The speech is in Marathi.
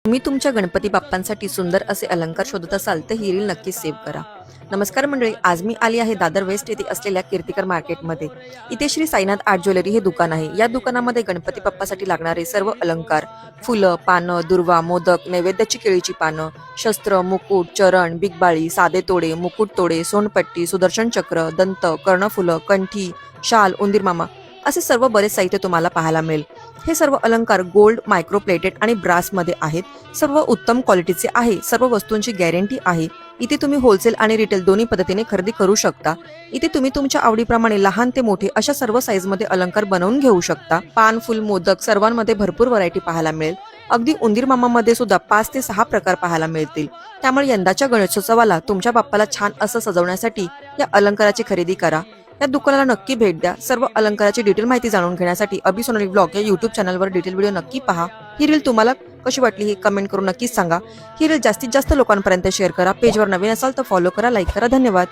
तुम्ही तुमच्या गणपती बाप्पांसाठी सुंदर असे अलंकार शोधत असाल तर ही रील नक्कीच सेव्ह करा. नमस्कार मंडळी, आज मी आली आहे दादर वेस्ट येथे असलेल्या कीर्तिकर मार्केटमध्ये. इथे श्री साईनाथ आर्ट ज्वेलरी हे दुकान आहे. या दुकानामध्ये गणपती बाप्पासाठी लागणारे सर्व अलंकार, फुलं, पानं, दुर्वा, मोदक, नैवेद्याची केळीची पानं, शस्त्र, मुकुट, चरण, बिगबाळी, साधे तोडे, मुकुट तोडे, सोनपट्टी, सुदर्शन चक्र, दंत, कर्णफुलं, कंठी, शाल, उंदीर मामा असे सर्व बरेच साहित्य तुम्हाला पाहायला मिळेल. हे सर्व अलंकार गोल्ड, मायक्रो प्लेटेड आणि ब्रास मध्ये आहेत. सर्व उत्तम क्वालिटीचे आहे. सर्व वस्तूंची गॅरंटी आहे. इथे तुम्ही होलसेल आणि रिटेल दोन्ही पद्धतीने खरेदी करू शकता. इथे तुम्ही तुमच्या आवडीप्रमाणे लहान ते मोठे अशा सर्व साईज मध्ये अलंकार बनवून घेऊ शकता. पान, फुल, मोदक सर्वांमध्ये भरपूर व्हरायटी पाहायला मिळेल. अगदी उंदीर मामामध्ये सुद्धा 5 ते 6 प्रकार पाहायला मिळतील. त्यामुळे यंदाच्या गणेशोत्सवाला तुमच्या बाप्पाला छान असं सजवण्यासाठी या अलंकाराची खरेदी करा. या दुकानाला नक्की भेट द्या. सर्व अलंकाराची डिटेल माहिती जाणून घेण्यासाठी अभि सोनाली ब्लॉग या युट्यूब चॅनलवर डिटेल व्हिडिओ नक्की पहा. ही रील तुम्हाला कशी वाटली हे कमेंट करून नक्कीच सांगा. ही रील जास्तीत जास्त लोकांपर्यंत शेअर करा. पेजवर नवीन असाल तर फॉलो करा, लाईक करा. धन्यवाद.